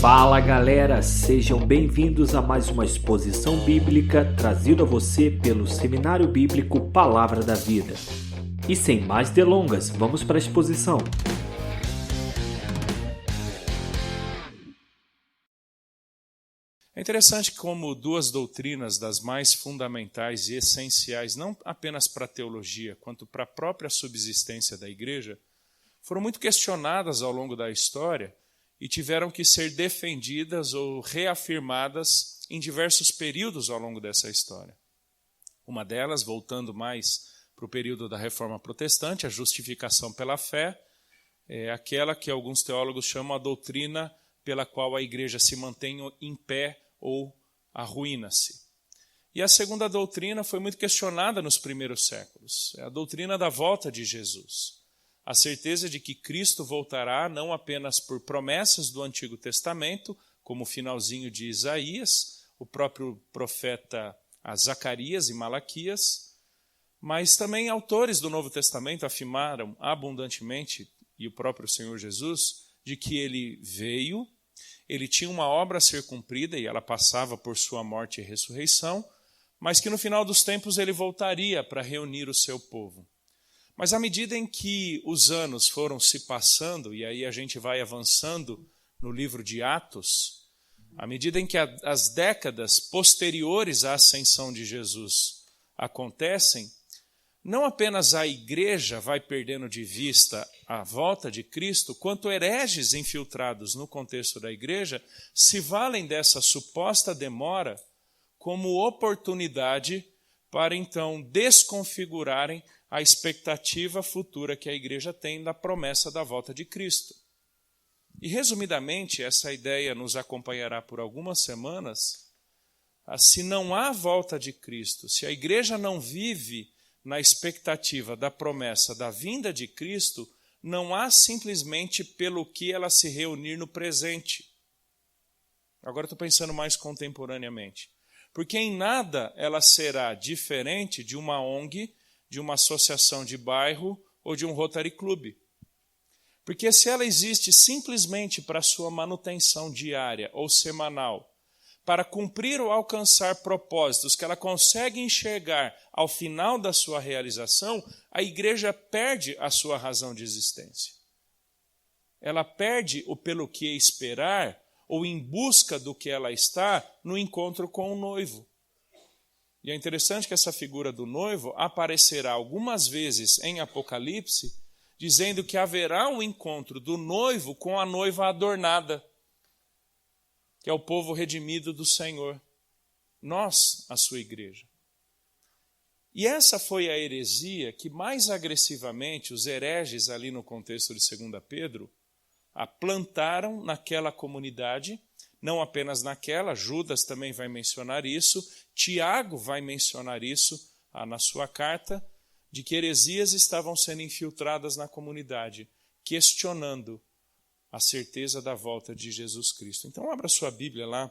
Fala galera, sejam bem-vindos a mais uma exposição bíblica trazida a você pelo Seminário Bíblico Palavra da Vida. E sem mais delongas, vamos para a exposição. É interessante como duas doutrinas das mais fundamentais e essenciais, não apenas para a teologia, quanto para a própria subsistência da igreja, foram muito questionadas ao longo da história e tiveram que ser defendidas ou reafirmadas em diversos períodos ao longo dessa história. Uma delas, voltando mais para o período da Reforma Protestante, a justificação pela fé, é aquela que alguns teólogos chamam a doutrina pela qual a igreja se mantém em pé ou arruína-se. E a segunda doutrina foi muito questionada nos primeiros séculos, é a doutrina da volta de Jesus. A certeza de que Cristo voltará não apenas por promessas do Antigo Testamento, como o finalzinho de Isaías, o próprio profeta Zacarias e Malaquias, mas também autores do Novo Testamento afirmaram abundantemente, e o próprio Senhor Jesus, de que ele veio, ele tinha uma obra a ser cumprida e ela passava por sua morte e ressurreição, mas que no final dos tempos ele voltaria para reunir o seu povo. Mas à medida em que os anos foram se passando, e aí a gente vai avançando no livro de Atos, à medida em que as décadas posteriores à ascensão de Jesus acontecem, não apenas a igreja vai perdendo de vista a volta de Cristo, quanto hereges infiltrados no contexto da igreja se valem dessa suposta demora como oportunidade para então desconfigurarem a expectativa futura que a igreja tem da promessa da volta de Cristo. E, resumidamente, essa ideia nos acompanhará por algumas semanas. Se não há volta de Cristo, se a igreja não vive na expectativa da promessa da vinda de Cristo, não há simplesmente pelo que ela se reunir no presente. Agora estou pensando mais contemporaneamente. Porque em nada ela será diferente de uma ONG, de uma associação de bairro ou de um Rotary Club. Porque se ela existe simplesmente para sua manutenção diária ou semanal, para cumprir ou alcançar propósitos que ela consegue enxergar ao final da sua realização, a igreja perde a sua razão de existência. Ela perde o pelo que esperar ou em busca do que ela está no encontro com o noivo. E é interessante que essa figura do noivo aparecerá algumas vezes em Apocalipse, dizendo que haverá um encontro do noivo com a noiva adornada, que é o povo redimido do Senhor. Nós, a sua igreja. E essa foi a heresia que mais agressivamente os hereges ali no contexto de 2 Pedro a plantaram naquela comunidade, não apenas naquela, Judas também vai mencionar isso, Tiago vai mencionar isso na sua carta, de que heresias estavam sendo infiltradas na comunidade, questionando a certeza da volta de Jesus Cristo. Então abra sua Bíblia lá,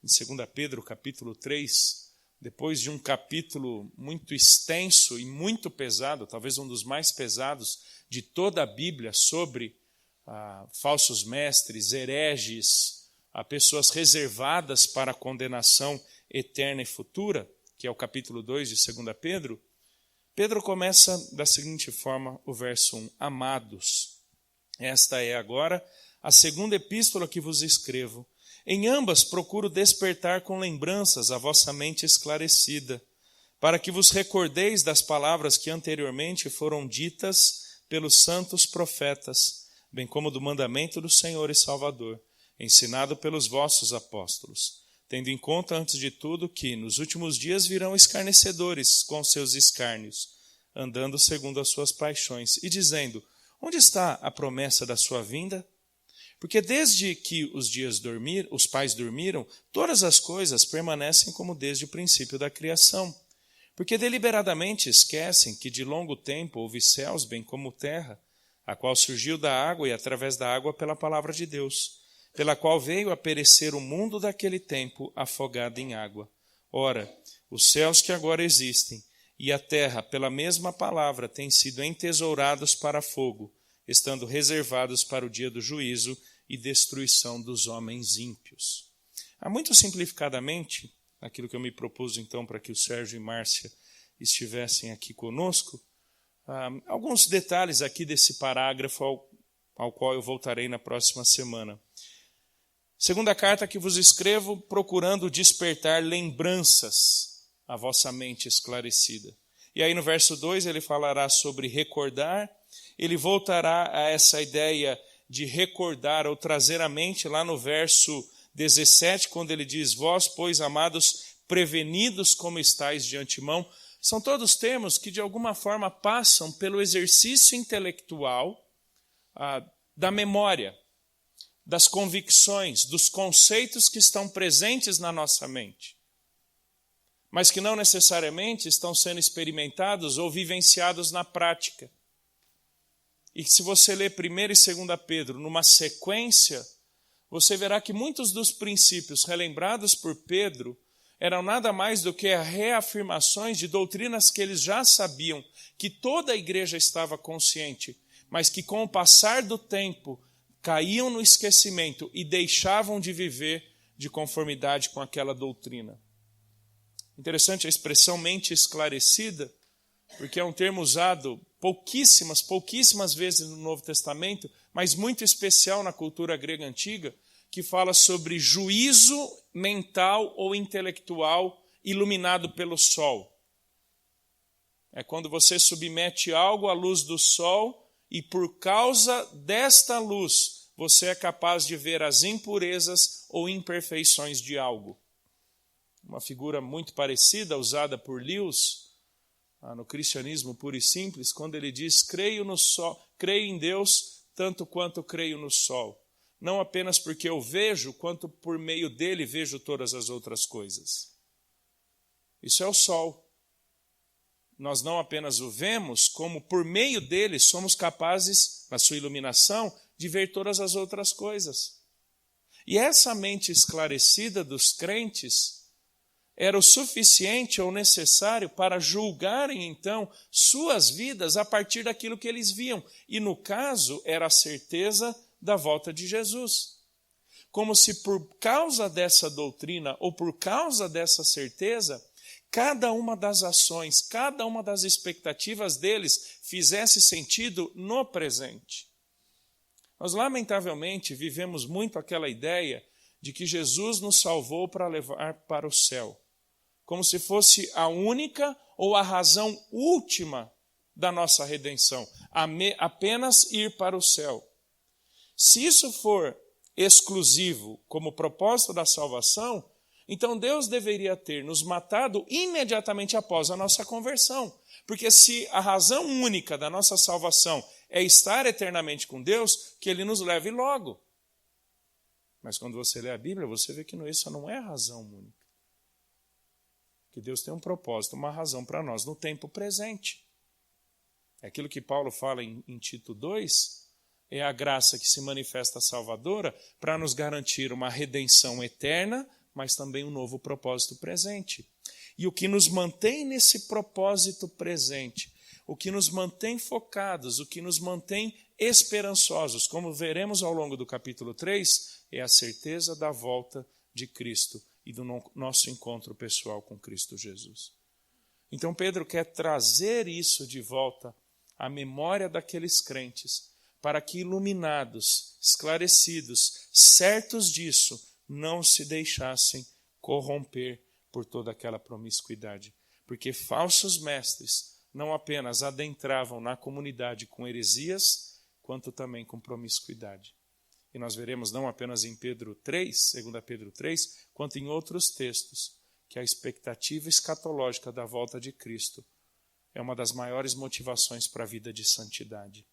em 2 Pedro, capítulo 3, depois de um capítulo muito extenso e muito pesado, talvez um dos mais pesados de toda a Bíblia, sobre falsos mestres, hereges, a pessoas reservadas para a condenação eterna e futura, que é o capítulo 2 de 2 Pedro, Pedro começa da seguinte forma o verso 1, Amados, esta é agora a segunda epístola que vos escrevo. Em ambas procuro despertar com lembranças a vossa mente esclarecida, para que vos recordeis das palavras que anteriormente foram ditas pelos santos profetas, bem como do mandamento do Senhor e Salvador, ensinado pelos vossos apóstolos, tendo em conta, antes de tudo, que nos últimos dias virão escarnecedores com seus escárnios, andando segundo as suas paixões, e dizendo, onde está a promessa da sua vinda? Porque desde que os pais dormiram, todas as coisas permanecem como desde o princípio da criação. Porque deliberadamente esquecem que de longo tempo houve céus, bem como terra, a qual surgiu da água e através da água pela palavra de Deus, pela qual veio a perecer o mundo daquele tempo afogado em água. Ora, os céus que agora existem e a terra, pela mesma palavra, têm sido entesourados para fogo, estando reservados para o dia do juízo e destruição dos homens ímpios. Muito simplificadamente, aquilo que eu me propus então para que o Sérgio e Márcia estivessem aqui conosco, alguns detalhes aqui desse parágrafo ao qual eu voltarei na próxima semana. Segunda carta que vos escrevo, procurando despertar lembranças à vossa mente esclarecida. E aí no verso 2 ele falará sobre recordar, ele voltará a essa ideia de recordar ou trazer à mente lá no verso 17, quando ele diz, vós, pois, amados, prevenidos como estáis de antemão. São todos termos que de alguma forma passam pelo exercício intelectual da memória, das convicções, dos conceitos que estão presentes na nossa mente, mas que não necessariamente estão sendo experimentados ou vivenciados na prática. E se você ler 1 e 2 Pedro numa sequência, você verá que muitos dos princípios relembrados por Pedro eram nada mais do que reafirmações de doutrinas que eles já sabiam, que toda a igreja estava consciente, mas que com o passar do tempo caíam no esquecimento e deixavam de viver de conformidade com aquela doutrina. Interessante a expressão mente esclarecida, porque é um termo usado pouquíssimas vezes no Novo Testamento, mas muito especial na cultura grega antiga, que fala sobre juízo mental ou intelectual iluminado pelo sol. É quando você submete algo à luz do sol e por causa desta luz você é capaz de ver as impurezas ou imperfeições de algo. Uma figura muito parecida usada por Lewis no cristianismo puro e simples, quando ele diz, creio em Deus tanto quanto creio no sol. Não apenas porque eu vejo, quanto por meio dele vejo todas as outras coisas. Isso é o sol. Nós não apenas o vemos, como por meio dele somos capazes, na sua iluminação, de ver todas as outras coisas. E essa mente esclarecida dos crentes era o suficiente ou necessário para julgarem, então, suas vidas a partir daquilo que eles viam. E, no caso, era a certeza da volta de Jesus. Como se por causa dessa doutrina ou por causa dessa certeza, cada uma das ações, cada uma das expectativas deles fizesse sentido no presente. Nós, lamentavelmente, vivemos muito aquela ideia de que Jesus nos salvou para levar para o céu, como se fosse a única ou a razão última da nossa redenção, apenas ir para o céu. Se isso for exclusivo como propósito da salvação, então Deus deveria ter nos matado imediatamente após a nossa conversão. Porque se a razão única da nossa salvação é estar eternamente com Deus, que Ele nos leve logo. Mas quando você lê a Bíblia, você vê que isso não é a razão única. Que Deus tem um propósito, uma razão para nós no tempo presente. É aquilo que Paulo fala em Tito 2, é a graça que se manifesta salvadora para nos garantir uma redenção eterna, mas também um novo propósito presente. E o que nos mantém nesse propósito presente, o que nos mantém focados, o que nos mantém esperançosos, como veremos ao longo do capítulo 3, é a certeza da volta de Cristo e do nosso encontro pessoal com Cristo Jesus. Então Pedro quer trazer isso de volta à memória daqueles crentes, para que iluminados, esclarecidos, certos disso, não se deixassem corromper por toda aquela promiscuidade. Porque falsos mestres não apenas adentravam na comunidade com heresias, quanto também com promiscuidade. E nós veremos não apenas em Pedro 3, 2 Pedro 3, quanto em outros textos, que a expectativa escatológica da volta de Cristo é uma das maiores motivações para a vida de santidade.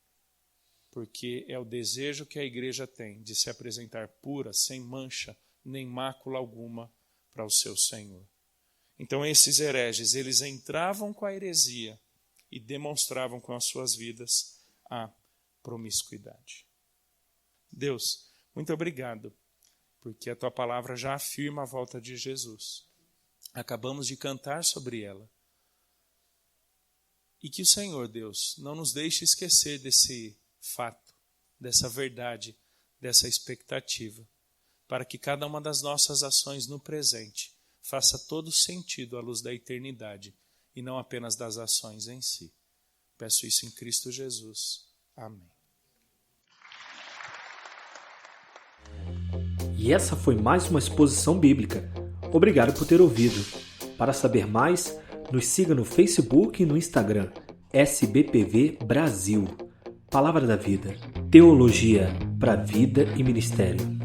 Porque é o desejo que a igreja tem de se apresentar pura, sem mancha, nem mácula alguma para o seu Senhor. Então esses hereges, eles entravam com a heresia e demonstravam com as suas vidas a promiscuidade. Deus, muito obrigado, porque a Tua palavra já afirma a volta de Jesus. Acabamos de cantar sobre ela. E que o Senhor, Deus, não nos deixe esquecer desse fato, dessa verdade, dessa expectativa, para que cada uma das nossas ações no presente faça todo sentido à luz da eternidade e não apenas das ações em si. Peço isso em Cristo Jesus. Amém. E essa foi mais uma exposição bíblica. Obrigado por ter ouvido. Para saber mais, nos siga no Facebook e no Instagram, SBPV Brasil. Palavra da Vida. Teologia para vida e ministério.